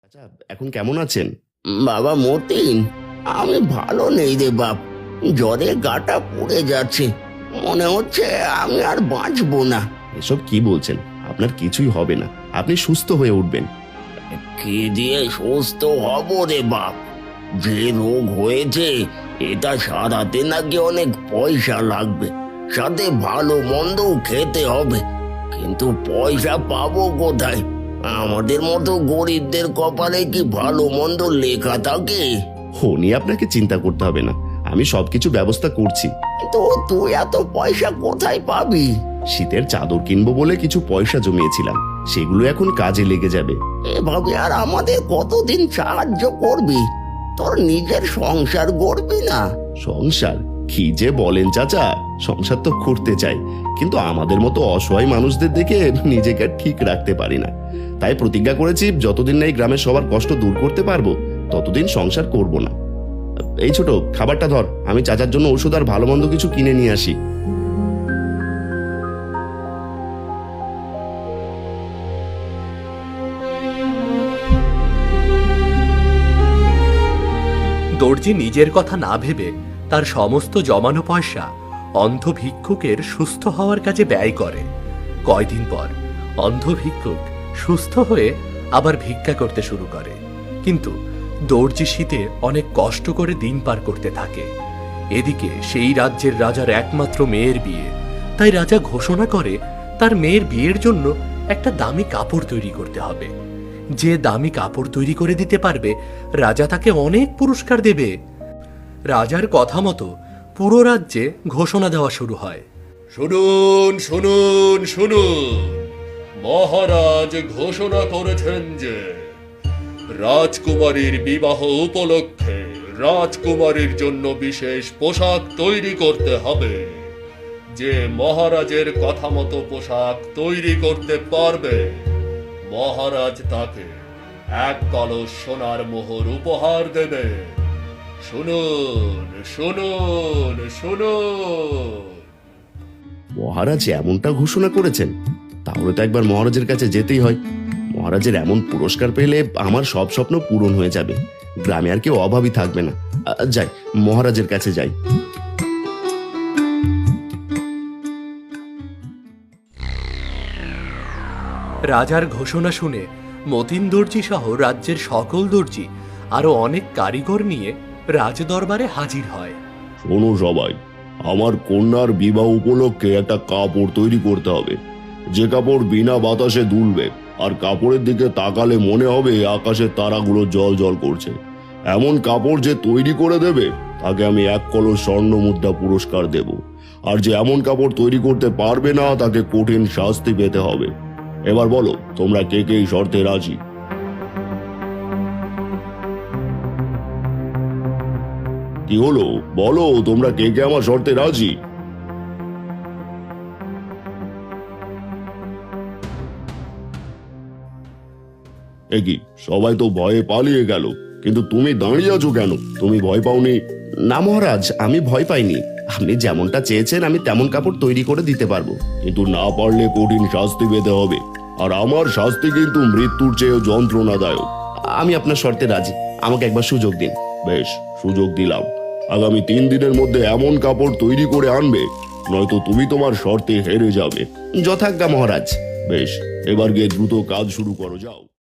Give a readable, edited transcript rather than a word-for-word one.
আচ্ছা, এখন কেমন আছেন? বাবা মতিন, আমি ভালো নেই রে বাপ। জ্বরে গাটা পুড়ে যাচ্ছে। মনে হচ্ছে আমি আর বাঁচবো না। এসব কি বলছেন? আপনার কিছুই হবে না, আপনি সুস্থ হয়ে উঠবেন। কি দিয়ে সুস্থ হব রে বাপ? যে রোগ হয়েছে এটা সারাতে নাকি অনেক পয়সা লাগবে, সাথে ভালো মন্দও খেতে হবে। কিন্তু পয়সা পাবো কোথায়? আমাদের মতো গরিবদের কপালে কি ভালো মন্দ লেখা থাকে? ও নিয়ে আপনাকে চিন্তা করতে হবে না, আমি সবকিছু ব্যবস্থা করছি। তো তুই এত পয়সা কোথায় পাবি? শীতের চাদর কিনবো বলে কিছু পয়সা জমিয়েছিলাম, সেগুলো এখন কাজে লেগে যাবে। এভাবে আর আমাদের কতদিন সাহায্য করবি? তোর নিজের সংসার গড়বি না? সংসার কি যে বলেন চাচা, সংসার তো করতে চাই, কিন্তু আমাদের মতো অসহায় মানুষদের দেখে নিজেকে আর ঠিক রাখতে পারি না। তাই প্রতিজ্ঞা করেছি, যতদিন না এই গ্রামের সবার কষ্ট দূর করতে পারবো ততদিন সংসার করব না। এই ছোট, খাবারটা ধর, আমি চাচার জন্য ওষুধ আর ভালো মন্দ কিছু কিনে নিয়ে আসি। দর্জি নিজের কথা না ভেবে তার সমস্ত জমানো পয়সা অন্ধ ভিক্ষুকের সুস্থ হওয়ার কাজে ব্যয় করে। কয়দিন পর অন্ধ ভিক্ষুক সুস্থ হয়ে আবার ভিক্ষা করতে শুরু করে, কিন্তু দর্জি শীতে অনেক কষ্ট করে দিন পার করতে থাকে। এদিকে সেই রাজ্যের রাজার একমাত্র মেয়ের বিয়ে, তাই রাজা ঘোষণা করে তার মেয়ের বিয়ের জন্য একটা দামি কাপড় তৈরি করতে হবে। যে দামি কাপড় তৈরি করে দিতে পারবে রাজা তাকে অনেক পুরস্কার দেবে। রাজার কথা মতো পুরো রাজ্যে ঘোষণা দেওয়া শুরু হয়। শুনুন শুনুন শুনুন, মহারাজ ঘোষণা করেছেন যে রাজকুমারীর বিবাহ উপলক্ষে রাজকুমারীর জন্য বিশেষ পোশাক তৈরি করতে হবে। যে মহারাজের কথা মতো পোশাক তৈরি করতে পারবে মহারাজ তাকে এক কলস সোনার মোহর উপহার দেবে। শুনুন শুনুন শুনুন। মহারাজ এমনটা ঘোষণা করেছেন, তাহলে তো একবার মহারাজের কাছে যেতেই হয়। মহারাজের এমন পুরস্কার পেলে আমার সব স্বপ্ন পূরণ হয়ে যাবে, গ্রামে আর কেউ অভাবী থাকবে না। যাই, মহারাজের কাছে যাই। রাজার ঘোষণা শুনে মতিন দর্জি সহ রাজ্যের সকল দর্জি আরো অনেক কারিগর নিয়ে রাজদরবারে হাজির হয়। শোনো সবাই, আমার কন্যার বিবাহ উপলক্ষে একটা কাপড় তৈরি করতে হবে, যে কাপড় বিনা বাতাসে দুলবে আর কাপড়ের দিকে তাকালে মনে হবে আকাশের তারাগুলো জল জল করছে। এমন কাপড় যে তৈরি করে দেবে তাকে আমি এক কলস স্বর্ণ মুদ্রা পুরস্কার দেব, আর যে এমন কাপড় তৈরি করতে পারবে না তাকে কঠিন শাস্তি পেতে হবে। এবার বলো, তোমরা কে কে এই শর্তে রাজি? কি হলো, বলো, তোমরা কে কে আমার শর্তে রাজি? কি সবাই তো ভয়ে পালিয়ে গেল, কিন্তু তুমি দাঁড়িয়ে আছো কেন? তুমি ভয় পাওনি? না মহারাজ, আমি ভয় পাইনি। আপনি যেমনটা চেয়েছেন আমি তেমন কাপড় তৈরি করে দিতে পারবো, কিন্তু না পারলে কঠিন শাস্তি পেতে হবে, আর আমার শাস্তি কিন্তু মৃত্যুর চেয়েও যন্ত্রণাদায়ক। আমি আপনার শর্তে রাজি, আমাকে একবার সুযোগ দিন। বেশ, সুযোগ দিলাম। আগামী 3 দিনের মধ্যে এমন কাপড় তৈরি করে আনবে, নয়তো তুমি তোমার শর্তে হেরে যাবে। যথাজ্ঞা মহারাজ। বেশ, এবার গিয়ে দ্রুত কাজ শুরু করো, যাও।